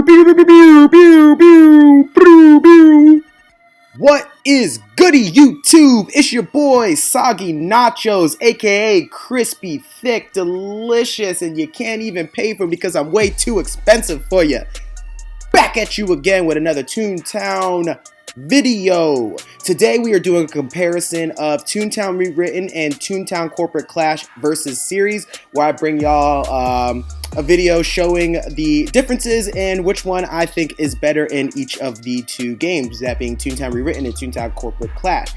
What is goody YouTube? It's your boy Soggy Nachos, aka crispy, thick, delicious, and you can't even pay for it because I'm way too expensive for you. Back at you again with another Toontown video. Today we are doing a comparison of Toontown Rewritten and Toontown Corporate Clash versus series, where I bring y'all a video showing the differences and which one I think is better in each of the two games, that being Toontown Rewritten and Toontown Corporate Clash.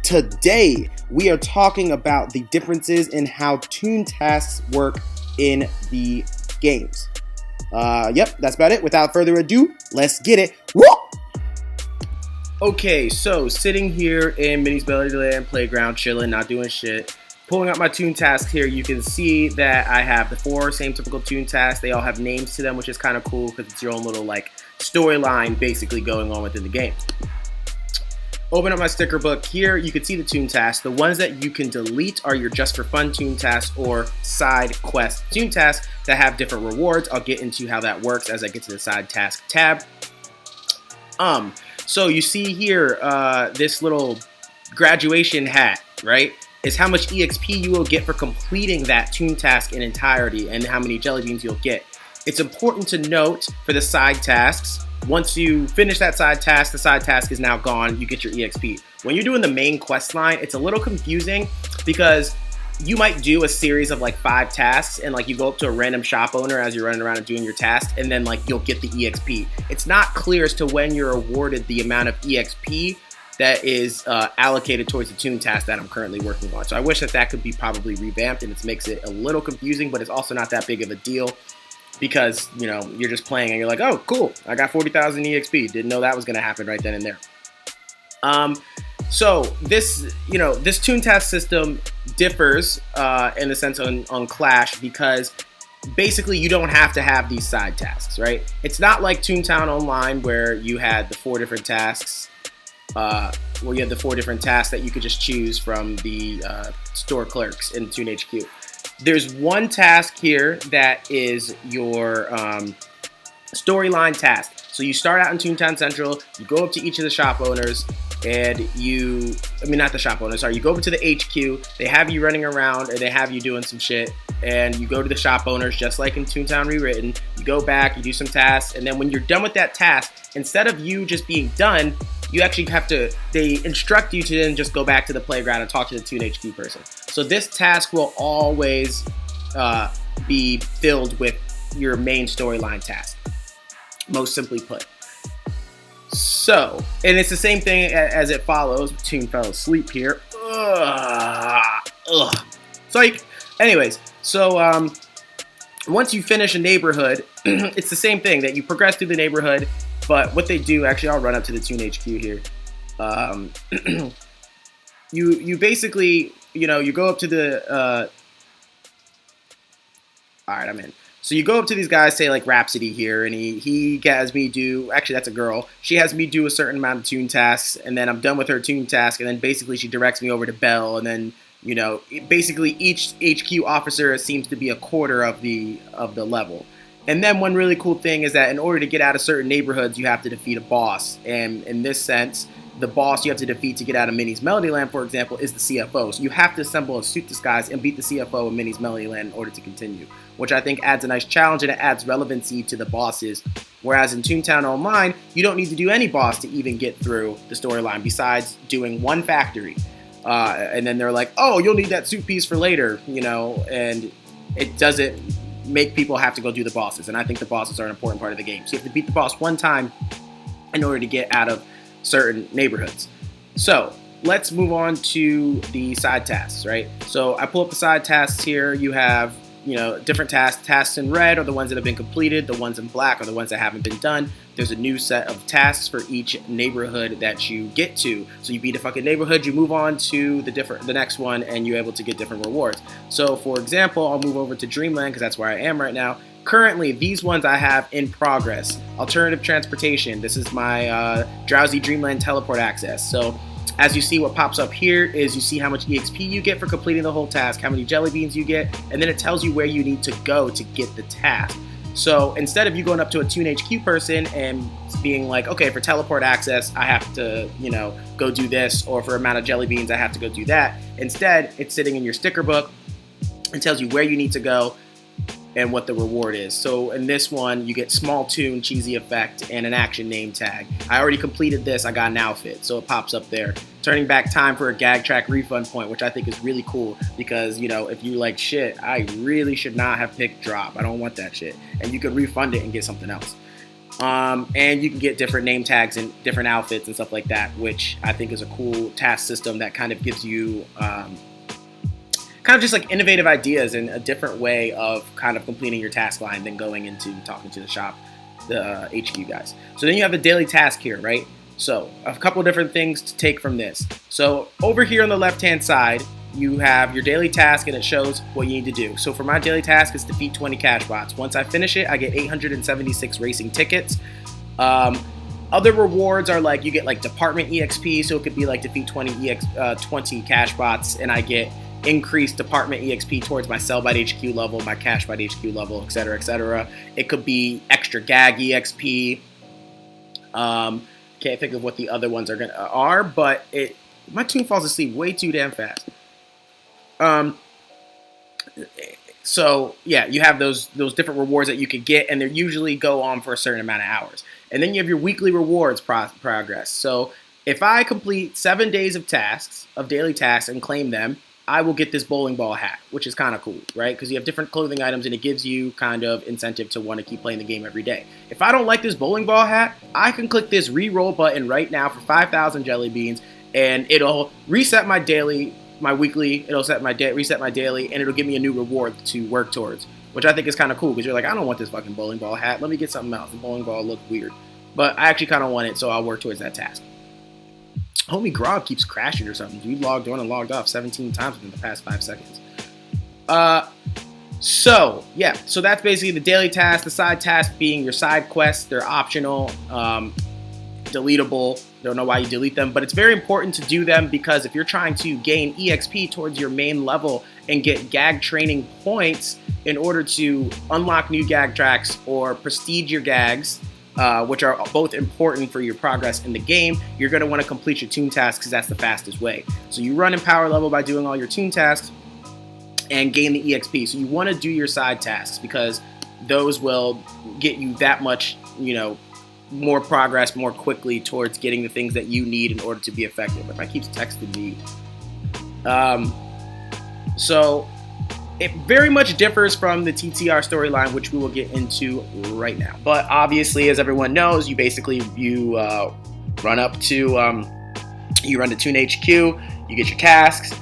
Today we are talking about the differences in how Toontasks work in the games. Yep, that's about it. Without further ado, let's get it. Woo! Okay, so sitting here in Minnie's Melodyland Playground, chilling, not doing shit. Pulling up my Toontasks here, you can see that I have the four same typical Toontasks. They all have names to them, which is kind of cool because it's your own little like storyline basically going on within the game. Open up my sticker book here. You can see the Toontasks. The ones that you can delete are your just for fun Toontasks or side quest Toontasks that have different rewards. I'll get into how that works as I get to the side task tab. So you see here, this little graduation hat, right, is how much EXP you will get for completing that Toontask in entirety and how many jelly beans you'll get. It's important to note for the side tasks, once you finish that side task, the side task is now gone, you get your EXP. When you're doing the main quest line, it's a little confusing because you might do a series of like 5 tasks and like you go up to a random shop owner as you're running around and doing your task, and then like you'll get the EXP. It's not clear as to when you're awarded the amount of EXP that is allocated towards the Toontask that I'm currently working on. So I wish that that could be probably revamped, and it makes it a little confusing, but it's also not that big of a deal because, you know, you're just playing and you're like, oh, cool, I got 40,000 EXP. Didn't know that was gonna happen right then and there. So this, you know, this Toontask system differs in the sense on Clash because basically you don't have to have these side tasks, right? It's not like Toontown Online where you had the 4 different tasks, where you had the 4 different tasks that you could just choose from the store clerks in Toon HQ. There's one task here that is your storyline task. So you start out in Toontown Central, you go up to each of the shop owners, and you go over to the HQ, they have you running around, or they have you doing some shit, and you go to the shop owners, just like in Toontown Rewritten, you go back, you do some tasks, and then when you're done with that task, instead of you just being done, you actually have to, they instruct you to then just go back to the playground and talk to the Toon HQ person. So this task will always be filled with your main storyline task, most simply put. So, and it's the same thing as it follows. Toon fell asleep here. Psych. Anyways, so once you finish a neighborhood, it's the same thing that you progress through the neighborhood, but what they do, actually, I'll run up to the Toon HQ here. You basically, you know, you go up to the, all right, I'm in. So you go up to these guys, say like Rhapsody here, and he has me do, actually that's a girl, she has me do a certain amount of Toontasks, and then I'm done with her Toontask, and then basically she directs me over to Belle, and then, you know, basically each HQ officer seems to be a quarter of the level. And then one really cool thing is that in order to get out of certain neighborhoods, you have to defeat a boss, and in this sense, the boss you have to defeat to get out of Minnie's Melodyland, for example, is the CFO. So you have to assemble a suit disguise and beat the CFO of Minnie's Melodyland in order to continue, which I think adds a nice challenge and it adds relevancy to the bosses. Whereas in Toontown Online, you don't need to do any boss to even get through the storyline besides doing one factory. And then they're like, oh, you'll need that suit piece for later, you know, and it doesn't make people have to go do the bosses. And I think the bosses are an important part of the game. So you have to beat the boss one time in order to get out of certain neighborhoods. So let's move on to the side tasks, right? So I pull up the side tasks here. You have, you know, different tasks. Tasks in red are the ones that have been completed. The ones in black are the ones that haven't been done. There's a new set of tasks for each neighborhood that you get to. So you beat a fucking neighborhood, you move on to the next one, and you're able to get different rewards. So for example, I'll move over to Dreamland because that's where I am right now. Currently, these ones I have in progress. Alternative transportation. This is my Drowsy Dreamland teleport access. So as you see, what pops up here is you see how much EXP you get for completing the whole task, how many jelly beans you get, and then it tells you where you need to go to get the task. So instead of you going up to a ToonHQ person and being like, okay, for teleport access, I have to, go do this, or for amount of jelly beans, I have to go do that. Instead, it's sitting in your sticker book and tells you where you need to go and what the reward is. So in this one, you get small toon, cheesy effect, and an action name tag. I already completed this. I got an outfit, so it pops up there. Turning back time for a gag track refund point, which I think is really cool because, if you like shit, I really should not have picked drop. I don't want that shit. And you could refund it and get something else. And you can get different name tags and different outfits and stuff like that, which I think is a cool task system that kind of gives you kind of just like innovative ideas and a different way of kind of completing your task line than going into talking to the shop, the HQ guys. So then you have the daily task here, right? So a couple different things to take from this. So over here on the left-hand side, you have your daily task and it shows what you need to do. So for my daily task is defeat 20 cash bots. Once I finish it, I get 876 racing tickets. Other rewards are like you get like department EXP, so it could be like defeat 20 20 cash bots, and I get increased department EXP towards my Sellbite HQ level, my Cashbite HQ level, etc., etc. It could be extra gag EXP. Can't think of what the other ones are, but my toon falls asleep way too damn fast. So yeah, you have those different rewards that you could get, and they usually go on for a certain amount of hours. And then you have your weekly rewards progress. So if I complete 7 days of daily tasks and claim them, I will get this bowling ball hat, which is kind of cool, right? Because you have different clothing items and it gives you kind of incentive to want to keep playing the game every day. If I don't like this bowling ball hat, I can click this re-roll button right now for 5,000 jelly beans, and it'll reset my daily, my weekly, reset my daily, and it'll give me a new reward to work towards, which I think is kind of cool because you're like, I don't want this fucking bowling ball hat. Let me get something else. The bowling ball looks weird. But I actually kind of want it, so I'll work towards that task. Homie Grob keeps crashing or something. You logged on and logged off 17 times within the past 5 seconds. So that's basically the daily task. The side tasks being your side quests. They're optional, deletable. Don't know why you delete them, but it's very important to do them because if you're trying to gain EXP towards your main level and get gag training points in order to unlock new gag tracks or prestige your gags, which are both important for your progress in the game, you're going to want to complete your Toontasks because that's the fastest way. So you run in power level by doing all your Toontasks and gain the EXP. So you want to do your side tasks because those will get you that much, more progress more quickly towards getting the things that you need in order to be effective. If I keep texting me. So it very much differs from the TTR storyline, which we will get into right now. But obviously, as everyone knows, you run up to Toon HQ, you get your tasks.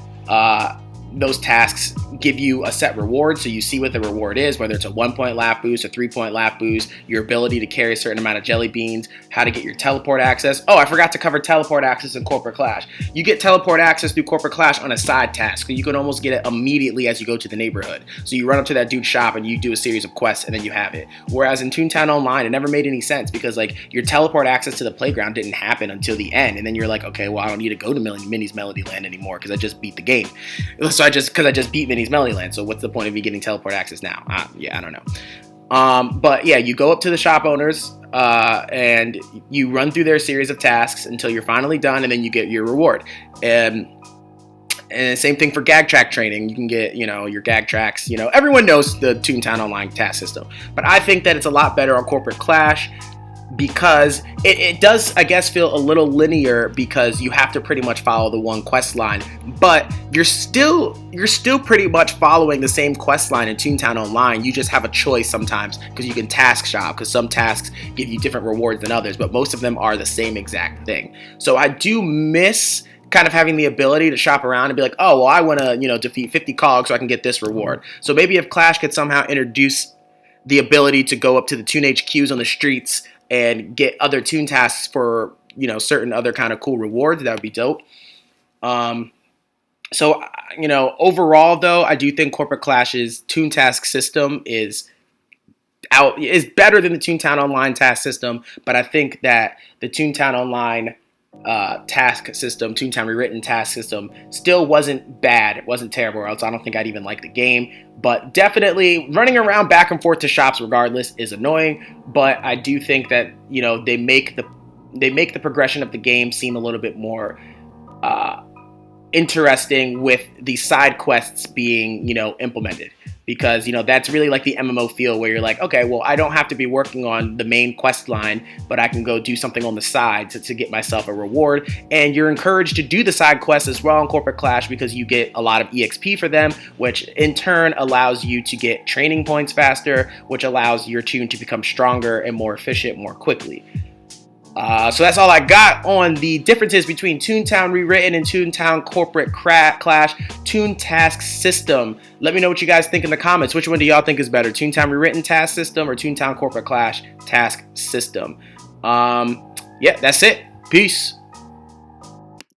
Those tasks give you a set reward, so you see what the reward is, whether it's a 1-point laugh boost, a 3-point laugh boost, your ability to carry a certain amount of jelly beans, how to get your teleport access. Oh, I forgot to cover teleport access in Corporate Clash. You get teleport access through Corporate Clash on a side task, so you can almost get it immediately as you go to the neighborhood. So you run up to that dude's shop and you do a series of quests and then you have it. Whereas in Toontown Online, it never made any sense because your teleport access to the playground didn't happen until the end, and then you're like, okay, well, I don't need to go to Minnie's Melody Land anymore because I just beat the game. So I just beat Minnie's Melody Land, so what's the point of me getting teleport access now? I don't know. But yeah, you go up to the shop owners and you run through their series of tasks until you're finally done, and then you get your reward. And same thing for gag track training. You can get, your gag tracks. Everyone knows the Toontown Online task system, but I think that it's a lot better on Corporate Clash because it does, I guess, feel a little linear because you have to pretty much follow the one quest line, but you're still pretty much following the same quest line in Toontown Online. You just have a choice sometimes because you can task shop because some tasks give you different rewards than others, but most of them are the same exact thing. So I do miss kind of having the ability to shop around and be like, oh, well, I want to, defeat 50 cogs so I can get this reward. So maybe if Clash could somehow introduce the ability to go up to the Toon HQs on the streets and get other Toontasks for, certain other kind of cool rewards, that would be dope. So, overall, though, I do think Corporate Clash's Toontask system is better than the Toontown Online task system, but I think that the Toontown Online task system, Toontown Rewritten task system, still wasn't bad. It wasn't terrible, or else I don't think I'd even like the game. But definitely running around back and forth to shops regardless is annoying. But I do think that, you know, they make the progression of the game seem a little bit more interesting with the side quests being, you know, implemented. Because, you know, that's really like the MMO feel where you're like, okay, well, I don't have to be working on the main quest line, but I can go do something on the side to get myself a reward. And you're encouraged to do the side quests as well in Corporate Clash because you get a lot of EXP for them, which in turn allows you to get training points faster, which allows your toon to become stronger and more efficient more quickly. So that's all I got on the differences between Toontown Rewritten and Toontown Corporate Clash Toontasks system. Let me know what you guys think in the comments. Which one do y'all think is better, Toontown Rewritten task system or Toontown Corporate Clash task system? Yeah, that's it. Peace.